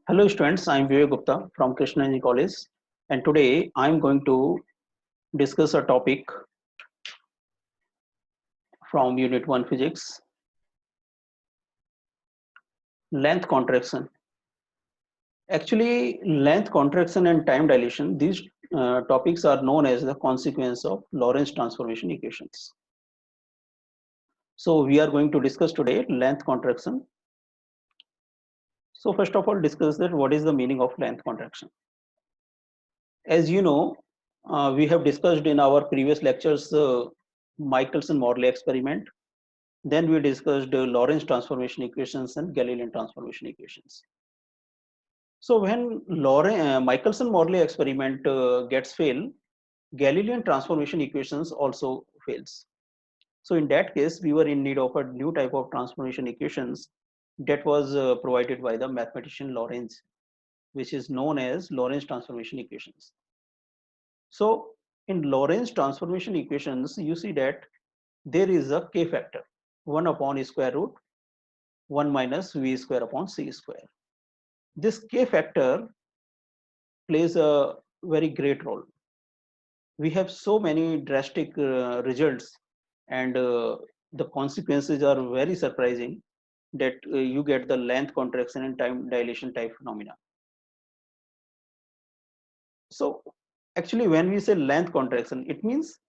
Hello students, I am Vivek Gupta from Krishna Engineering College, and today I am going to discuss a topic from Unit 1 Physics, length contraction. Actually, length contraction and time dilation, these topics are known as the consequence of Lorentz transformation equations. So we are going to discuss today length contraction. So first of all, discuss that what is the meaning of length contraction. As you know, we have discussed in our previous lectures Michelson-Morley experiment. Then we discussed Lorentz transformation equations and Galilean transformation equations. So when Michelson-Morley experiment gets failed, Galilean transformation equations also fails. So in that case, we were in need of a new type of transformation equations that was provided by the mathematician Lorentz, which is known as Lorentz transformation equations. So in Lorentz transformation equations, you see that there is a k factor, 1 upon square root 1 minus v square upon c square. This k factor plays a very great role. We have so many drastic results, and the consequences are very surprising that you get the length contraction and time dilation type phenomena. So actually, when we say length contraction, it means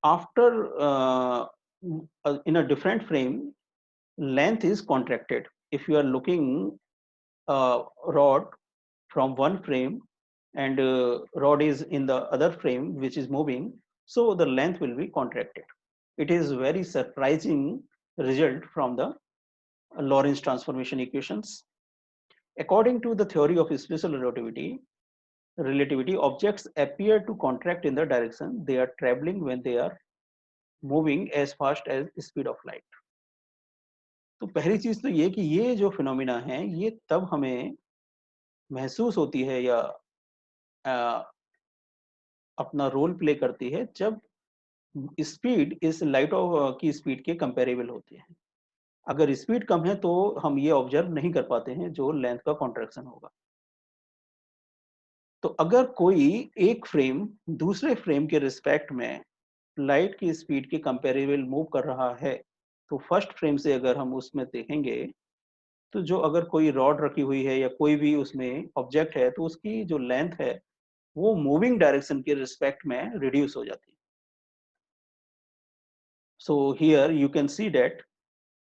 after in a different frame, length is contracted. If you are looking a rod from one frame and rod is in the other frame which is moving, so the length will be contracted. It is very surprising result from the Lorentz transformation equations. According to the theory of special relativity, objects appear to contract in the direction they are traveling when they are moving as fast as speed of light. तो पहली चीज तो ये कि ये जो phenomena है ये तब हमें महसूस होती है या अपना रोल प्ले करती है जब स्पीड इस लाइट ऑफ की स्पीड के कंपेरेबल होती है. अगर स्पीड कम है तो हम ये ऑब्जर्व नहीं कर पाते हैं जो लेंथ का कॉन्ट्रैक्शन होगा. तो अगर कोई एक फ्रेम दूसरे फ्रेम के रिस्पेक्ट में लाइट की स्पीड के कंपेरेबल मूव कर रहा है तो फर्स्ट फ्रेम से अगर हम उसमें देखेंगे तो जो अगर कोई रॉड रखी हुई है या कोई भी उसमें ऑब्जेक्ट है तो उसकी जो लेंथ है वो मूविंग डायरेक्शन के रिस्पेक्ट में रिड्यूस हो जाती है. So here you can see that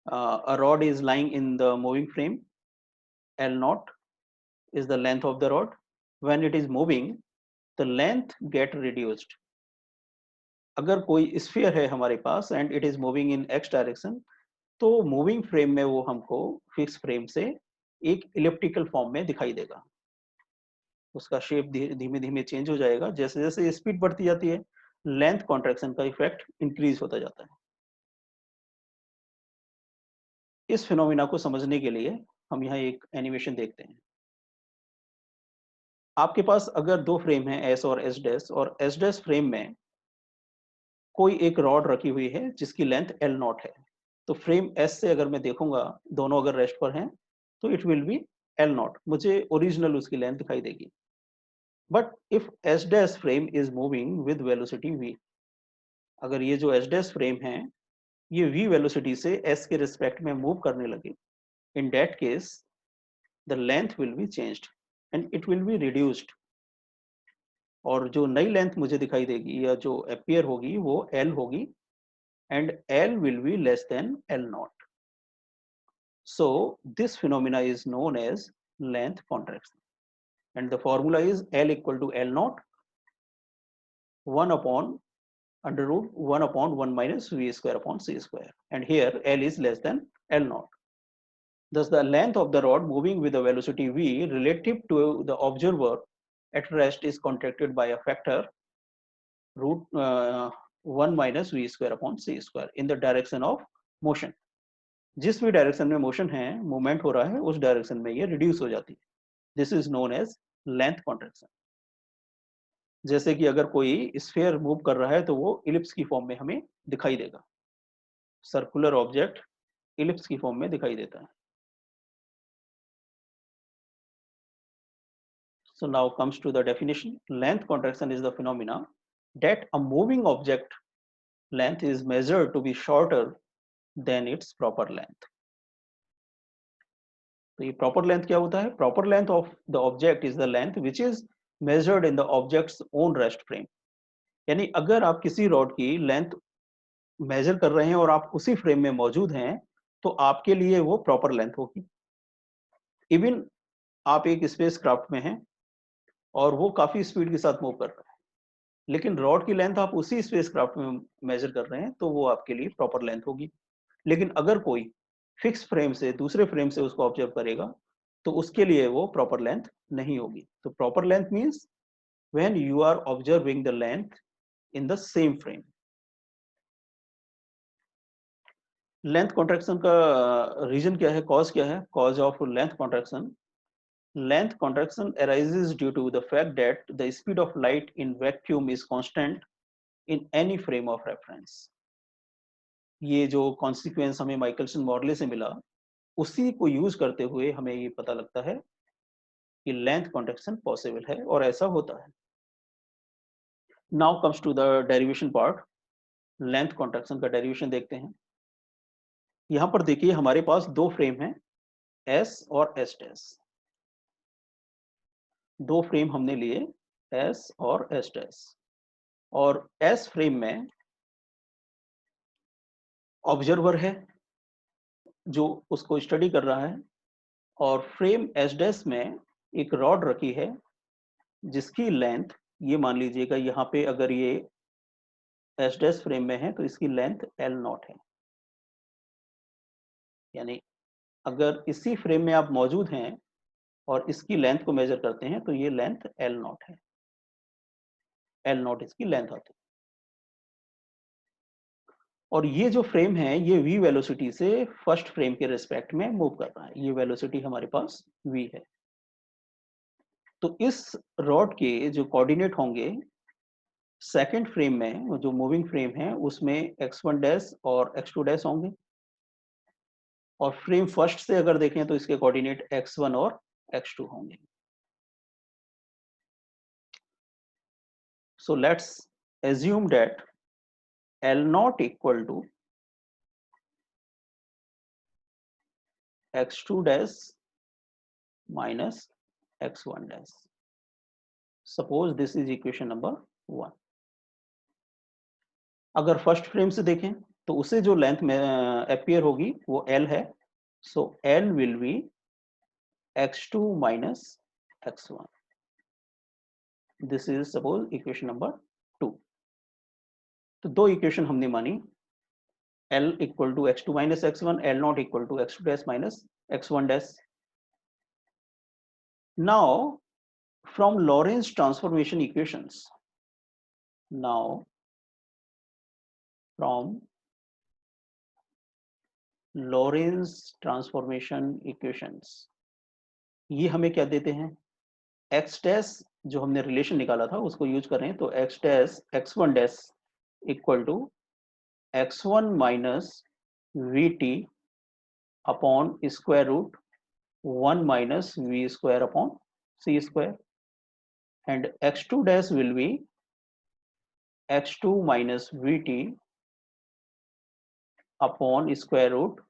a rod is lying in the moving frame. L naught is the length of the rod. When it is moving, the length get reduced. अगर कोई sphere है हमारे पास and it is moving in x direction, तो moving frame में वो हमको fix frame से एक इलिप्टिकल फॉर्म में दिखाई देगा. उसका शेप धीमे धीमे चेंज हो जाएगा. जैसे जैसे स्पीड बढ़ती जाती है लेंथ कॉन्ट्रैक्शन का इफेक्ट इंक्रीज होता जाता है. इस फिनोमिना को समझने के लिए हम यहाँ एक एनिमेशन देखते हैं. आपके पास अगर दो फ्रेम है एस और एस डैश और एस डैश फ्रेम में कोई एक रॉड रखी हुई है जिसकी लेंथ एल नॉट है. तो फ्रेम एस से अगर मैं देखूंगा दोनों अगर रेस्ट पर हैं तो it will be L not. मुझे ओरिजिनल उसकी लेंथ दिखाई देगी. But if S dash frame is moving with velocity v, अगर ये जो एस डैश फ्रेम है ये v वेलोसिटी से s के रिस्पेक्ट में मूव करने लगे, in that case the length will be changed and it will be reduced. और जो नई लेंथ मुझे दिखाई देगी या जो अपीयर होगी वो l होगी and l will be less than l naught. So this phenomena is known as length contraction and the formula is l equal to l naught 1 upon under root 1 upon 1 minus v square upon c square, and here l is less than l naught. Thus, the length of the rod moving with the velocity v relative to the observer at rest is contracted by a factor root 1 minus v square upon c square in the direction of motion. जिस भी direction में motion है movement हो रहा है उस direction में ये रिड्यूस हो जाती है. This is known as length contraction. जैसे कि अगर कोई स्फीयर मूव कर रहा है तो वो इलिप्स की फॉर्म में हमें दिखाई देगा. सर्कुलर ऑब्जेक्ट इलिप्स की फॉर्म में दिखाई देता है. So now comes to the definition. Length contraction is the phenomena that a moving object length is measured to be shorter than its proper length. तो ये proper length क्या होता है? Proper length of the object is the length which is measured in the object's own rest frame. यानी अगर आप किसी rod की लेंथ मेजर कर रहे हैं और आप उसी फ्रेम में मौजूद हैं, तो आपके लिए वो प्रॉपर लेंथ होगी। इवन आप एक स्पेस क्राफ्ट में हैं और वो काफी स्पीड के साथ मूव कर रहा है, लेकिन रॉड की लेंथ आप उसी स्पेस क्राफ्ट में मेजर कर रहे हैं, तो वो आपके लिए प्रॉपर लेंथ होगी। लेकिन अगर कोई फिक्स फ्रेम से दूसरे फ्रेम से उसको ऑब्जर्व करेगा, तो उसके लिए वो प्रॉपर लेंथ नहीं होगी। तो proper length means when you are observing the length in the same frame. Length contraction का रीजन क्या है, कॉज क्या है? Cause of length contraction. Length contraction arises due to the fact that the speed of light in vacuum is constant in any frame of reference. ये जो consequence हमें Michelson model से मिला, उसी को यूज करते हुए हमें ये पता लगता है कि लेंथ कॉन्ट्रैक्शन पॉसिबल है और ऐसा होता है। Now comes to the derivation part. Length contraction का डेरिवेशन देखते हैं। यहां पर देखिए हमारे पास दो फ्रेम हैं, एस और एस डैश। दो फ्रेम हमने लिए, एस और एस डैश, और एस फ्रेम में ऑब्जर्वर है जो उसको स्टडी कर रहा है, और फ्रेम एस डैश में एक रॉड रखी है जिसकी लेंथ, ये मान लीजिएगा यहाँ पे अगर ये एस डैश फ्रेम में है तो इसकी लेंथ एल नॉट है। यानी अगर इसी फ्रेम में आप मौजूद हैं और इसकी लेंथ को मेजर करते हैं तो ये लेंथ एल नॉट है, एल नॉट इसकी लेंथ आती है। और ये जो फ्रेम है ये v वेलोसिटी से फर्स्ट फ्रेम के रिस्पेक्ट में मूव कर रहा है, ये वेलोसिटी हमारे पास v है। तो इस रॉड के जो कोऑर्डिनेट होंगे सेकंड फ्रेम में, जो मूविंग फ्रेम है उसमें x1 डैश और x2 डैश होंगे, और फ्रेम फर्स्ट से अगर देखें तो इसके कोऑर्डिनेट x1 और x2 होंगे। So let's assume that L naught equal to x2 dash minus x1 dash. Suppose this is equation number 1. अगर फर्स्ट फ्रेम से देखें तो उसे जो लेंथ में अपीयर होगी वो L है, सो L will be x2 minus x1. This is suppose equation number 2. तो दो इक्वेशन हमने मानी, L equal to x2 minus x1, L not equal to x2 dash minus x1 dash. Now from Lorentz transformation equations, now from Lorentz transformation equations, ये हमें क्या देते हैं, x dash जो हमने रिलेशन निकाला था उसको यूज कर रहे हैं, तो x dash x1 dash equal to x1 minus vt upon square root 1 minus v square upon c square, and x2 dash will be x2 minus vt upon square root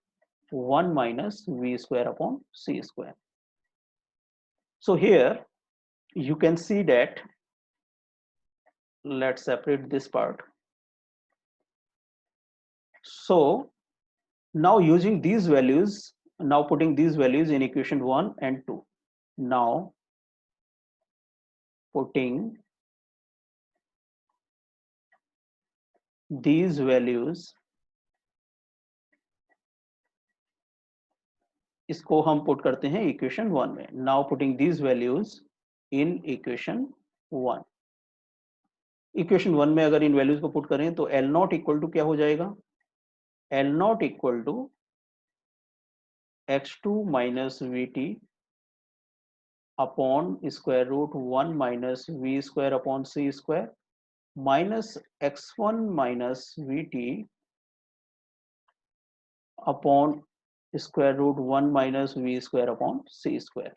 1 minus v square upon c square. So here you can see that, let's separate this part. So now using these values, now putting these values in equation 1 and 2, now putting these values, इसको हम put करते हैं equation 1 में। Now putting these values in equation 1। Equation 1 में अगर इन values को put करें तो L नॉट इक्वल टू क्या हो जाएगा, L not equal to x2 minus vt upon square root 1 minus v square upon c square minus x1 minus vt upon square root 1 minus v square upon c square.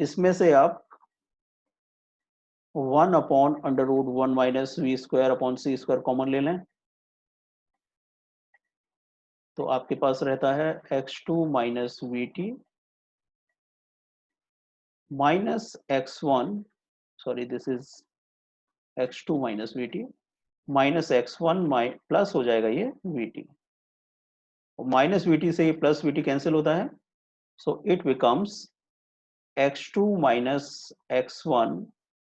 इसमें से आप 1 upon under root 1 minus V square upon C square common ले लें, तो आपके पास रहता है x2 minus V T minus x1, sorry this is x2 minus V T minus x1 plus हो जाएगा ये we T, minus V T से ये प्लस वी टी कैंसिल होता है, so it becomes x2 minus x1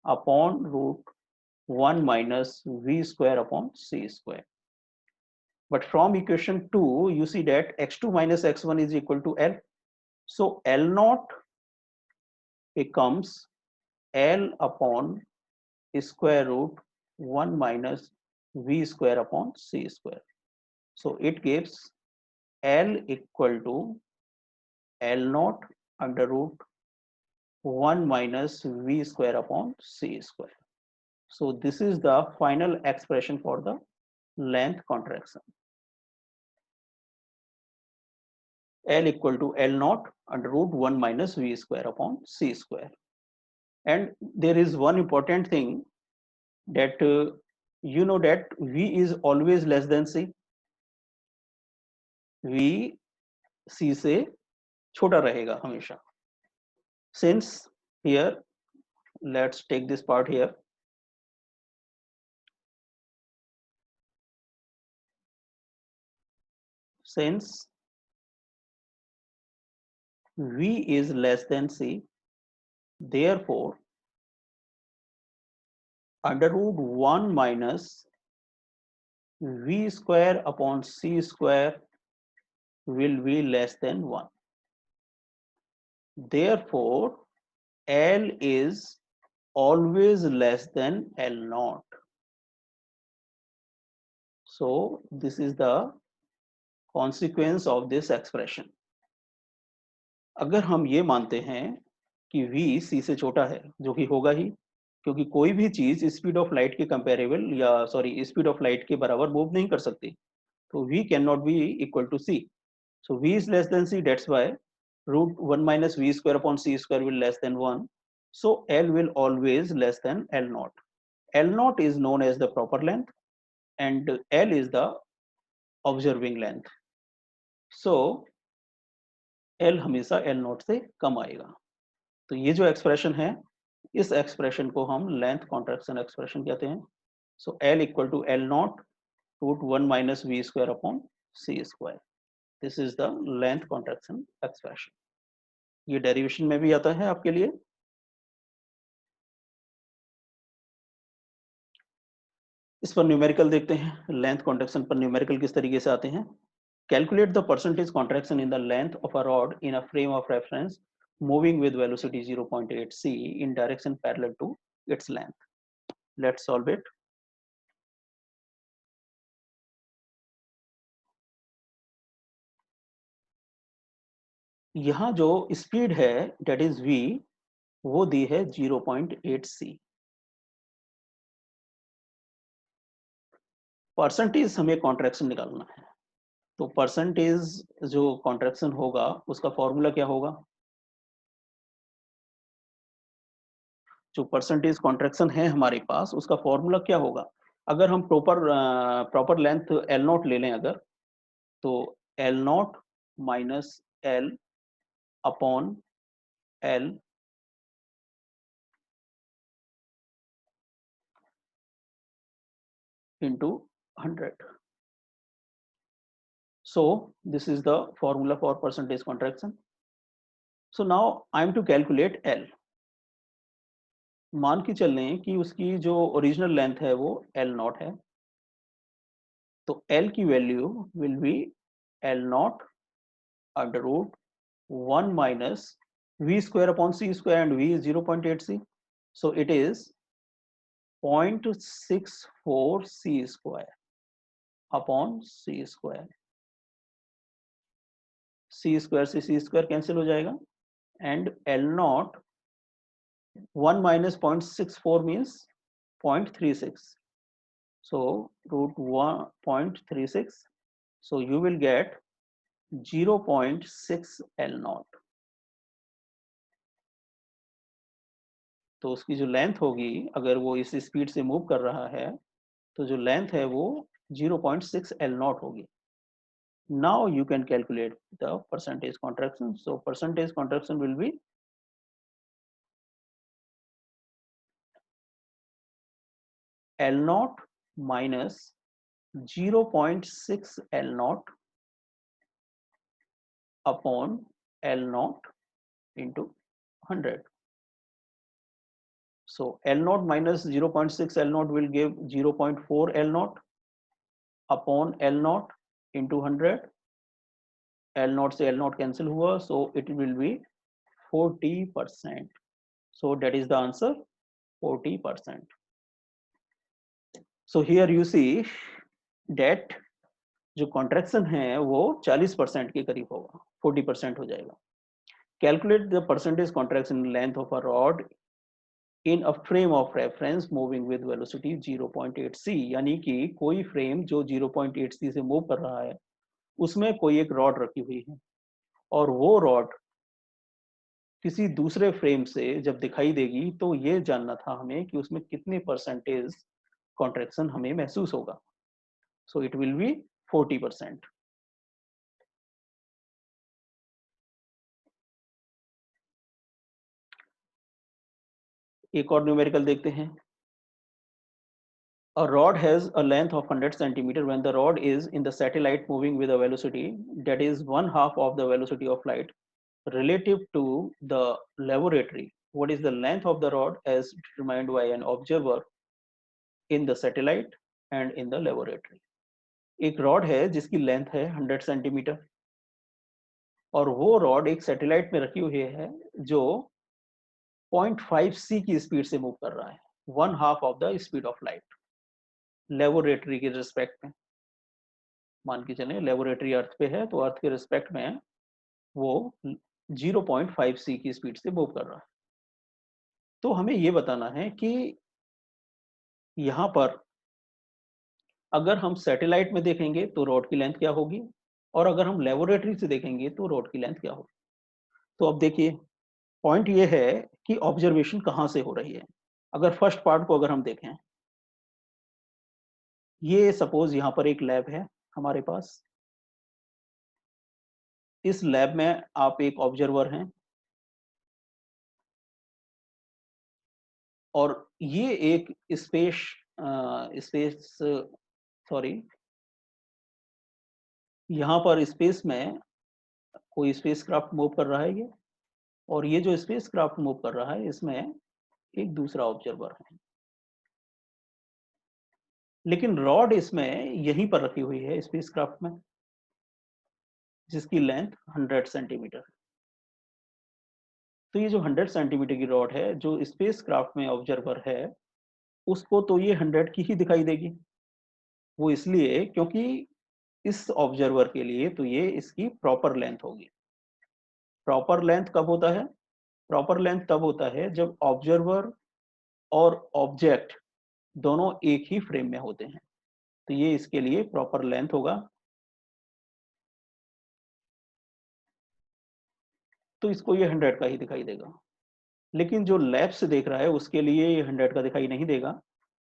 upon root 1 minus v square upon c square. But from equation 2, you see that x2 minus x1 is equal to L. So L naught becomes L upon square root 1 minus v square upon c square. So it gives L equal to L naught under root 1 minus v square upon c square. So this is the final expression for the length contraction. L equal to L naught under root 1 minus v square upon c square. And there is one important thing that you know that v is always less than c. v c से छोटा रहेगा हमेशा. Since here, let's take this part here. Since v is less than c, therefore under root 1 minus v square upon c square will be less than 1. Therefore, L is always less than L naught. So this is the consequence of this expression. अगर हम ये मानते हैं कि v c से छोटा है, जो कि होगा ही, क्योंकि कोई भी चीज स्पीड ऑफ लाइट के कंपेरेबल या सॉरी स्पीड ऑफ लाइट के बराबर मूव नहीं कर सकती, तो v can not be equal to c. So v is less than c, that's why root 1 minus v square upon c square will less than 1. So L will always less than L naught. L naught is known as the proper length and L is the observing length. So L हमेशा L naught से कम आएगा. तो ये जो expression है, इस expression को हम लेंथ कॉन्ट्रैक्शन एक्सप्रेशन कहते हैं. So L equal to L not root 1 minus v square upon c square. This is the length contraction expression. ये डेरिवेशन में भी आता है आपके लिए. इस पर न्यूमेरिकल देखते हैं. लेंथ कॉन्ट्रैक्शन पर न्यूमेरिकल किस तरीके से आते हैं. Calculate the percentage contraction in the length of a rod in a frame of reference moving with velocity 0.8 c in direction parallel to its length. Let's solve it. यहाँ जो speed है date is v, वो दी है 0.8 c. Percentage हमें contraction निकालना है, तो percentage जो कॉन्ट्रैक्शन होगा उसका फॉर्मूला क्या होगा. जो परसेंटेज कॉन्ट्रैक्शन है हमारे पास, उसका फॉर्मूला क्या होगा. अगर हम प्रॉपर लेंथ एल नॉट ले लें अगर, तो L not minus L upon L into 100. So this is the formula for percentage contraction. So now I am to calculate L. मान के चल लें कि उसकी जो ओरिजिनल लेंथ है वो L नॉट है, तो L की value will be L not under root 1 minus v square upon c square and v is 0.8 c. So it is 0.64 c square upon c square. c square से c square cancel हो जाएगा and L naught 1 minus 0.64 means 0.36. So root 1.36. So you will get 0.6 L naught. तो उसकी जो length होगी, अगर वो इस स्पीड से मूव कर रहा है, तो जो लेंथ है वो 0.6 L नॉट होगी। Now you can calculate the percentage contraction. So percentage contraction will be L naught minus 0.6 L naught upon L naught into 100. So L naught minus 0.6 L naught will give 0.4 L naught upon L naught into 100. L naught से L naught cancel हुआ, so it will be 40%. So that is the answer, 40%. So here you see that जो contraction है वो 40% के करीब होगा, 40% हो जाएगा। Calculate the percentage contraction length of a rod in a frame of reference moving with velocity 0.8 c, यानी कि कोई फ्रेम जो 0.8 c से मूव कर रहा है उसमें कोई एक रॉड रखी हुई है, और वो रॉड किसी दूसरे फ्रेम से जब दिखाई देगी तो ये जानना था हमें कि उसमें कितने परसेंटेज कॉन्ट्रैक्शन हमें महसूस होगा। So it will be 40%। एक और न्यूमेरिकल देखते हैं। A rod has a length of 100 centimeter when the rod is in the satellite moving with a velocity that is 1/2 of the velocity of light relative to the laboratory. What is the length of the rod as determined by an observer in the satellite and in the laboratory? एक rod है जिसकी length है 100 centimetre, और वो rod एक satellite में रखी हुई है जो 0.5 c की स्पीड से मूव कर रहा है, 1/2 of the speed of light laboratory के रिस्पेक्ट में। मान के चले लेबोरेटरी अर्थ पे है, तो अर्थ के रिस्पेक्ट में वो 0.5 c की स्पीड से मूव कर रहा है। तो हमें ये बताना है कि यहाँ पर अगर हम सैटेलाइट में देखेंगे तो रॉड की लेंथ क्या होगी, और अगर हम लेबोरेटरी से देखेंगे तो रॉड की लेंथ क्या होगी। तो अब देखिए, पॉइंट ये है कि ऑब्जर्वेशन कहाँ से हो रही है। अगर फर्स्ट पार्ट को अगर हम देखें, ये सपोज यहाँ पर एक लैब है हमारे पास। इस लैब में आप एक ऑब्जर्वर हैं, और ये एक स्पेस सॉरी, यहाँ पर स्पेस में कोई स्पेसक्राफ्ट मूव कर रहा है ये, और ये जो स्पेसक्राफ्ट मूव कर रहा है इसमें एक दूसरा ऑब्जर्वर है, लेकिन रॉड इसमें यहीं पर रखी हुई है स्पेसक्राफ्ट में, जिसकी लेंथ 100 सेंटीमीटर। तो ये जो 100 सेंटीमीटर की रॉड है जो स्पेसक्राफ्ट में ऑब्जर्वर है, उसको तो ये 100 की ही दिखाई देगी। वो इसलिए क्योंकि इस ऑब्जर्वर के लिए तो ये इसकी प्रॉपर लेंथ होगी। प्रॉपर लेंथ कब होता है? प्रॉपर लेंथ तब होता है जब ऑब्जर्वर और ऑब्जेक्ट दोनों एक ही फ्रेम में होते हैं, तो ये इसके लिए प्रॉपर लेंथ होगा। तो इसको ये 100 का ही दिखाई देगा, लेकिन जो लैब से देख रहा है उसके लिए ये 100 का दिखाई नहीं देगा,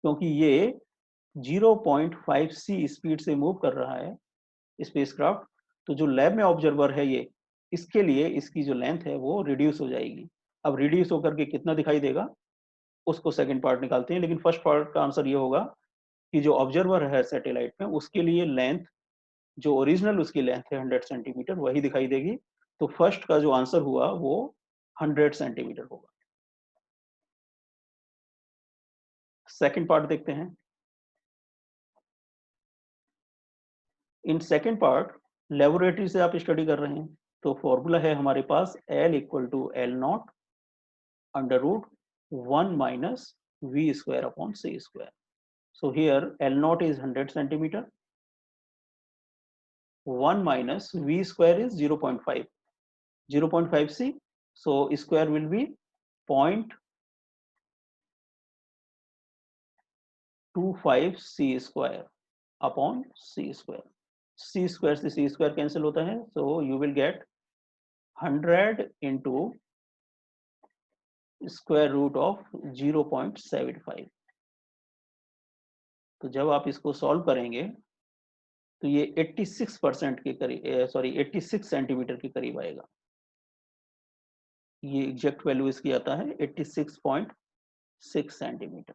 क्योंकि ये 0.5 c स्पीड से मूव कर रहा है स्पेसक्राफ्ट। तो जो लैब में ऑब्जर्वर है ये, इसके लिए इसकी जो लेंथ है वो रिड्यूस हो जाएगी। अब रिड्यूस होकर के कितना दिखाई देगा उसको सेकंड पार्ट निकालते हैं, लेकिन फर्स्ट पार्ट का आंसर ये होगा कि जो ऑब्जर्वर है सैटेलाइट में उसके लिए लेंथ, जो ओरिजिनल उसकी लेंथ है 100 सेंटीमीटर, वही दिखाई देगी। तो फर्स्ट का जो आंसर हुआ वो 100 सेंटीमीटर होगा। सेकंड पार्ट देखते हैं। इन सेकंड पार्ट लेबोरेटरी से आप स्टडी कर रहे हैं, तो फॉर्मूला है हमारे पास L equal to L not under root 1 minus V square upon C square. So here L naught is 100 centimeter, 1 minus V square is 0.5, 0.5 C, so square will be 0.25 C square upon C square. C square से C square cancel होता है, so you will get 100 into square root of 0.75। तो जब आप इसको solve करेंगे तो ये 86% के करीब, सॉरी 86 सेंटीमीटर के करीब आएगा। ये एग्जैक्ट वैल्यू इसकी आता है 86.6 centimetre.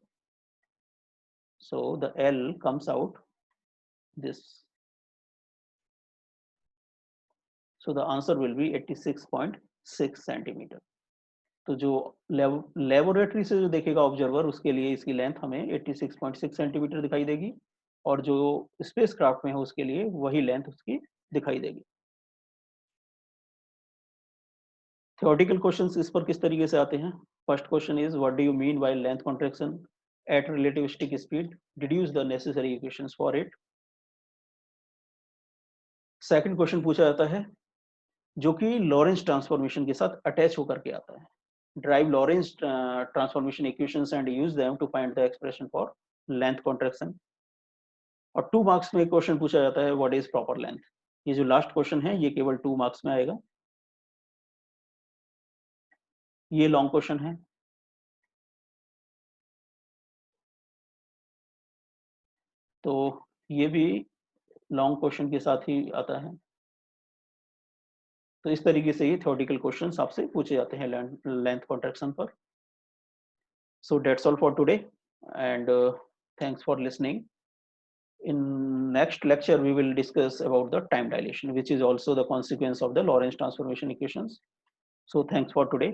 So the L comes out this. So the answer will be 86.6 centimetre. तो जो लेबोरेटरी से जो देखेगा ऑब्जर्वर, उसके लिए इसकी लेंथ हमें 86.6 सेंटीमीटर दिखाई देगी, और जो स्पेसक्राफ्ट में है उसके लिए वही लेंथ उसकी दिखाई देगी। थ्योरेटिकल क्वेश्चंस इस पर किस तरीके से आते हैं? First question is what do you mean by length contraction at relativistic speed, deduce the necessary equations for it. Second question पूछा जाता है जो कि लॉरेंस ट्रांसफॉर्मेशन के साथ अटैच होकर के आता है, derive Lorentz transformation equations and use them to find the expression for length contraction. और 2 मार्क्स में क्वेश्चन पूछा जाता है व्हाट इज प्रॉपर लेंथ। ये जो लास्ट क्वेश्चन है ये केवल 2 मार्क्स में आएगा। ये लॉन्ग क्वेश्चन है, तो ये भी लॉन्ग क्वेश्चन के साथ ही आता है। तो इस तरीके से ये थ्योरेटिकल क्वेश्चंस आपसे पूछे जाते हैं लेंथ कॉन्ट्रैक्शन पर। So that's all for today and thanks for listening. In next lecture we will discuss about the time dilation, which is also the consequence of the Lorentz transformation equations. So thanks for today.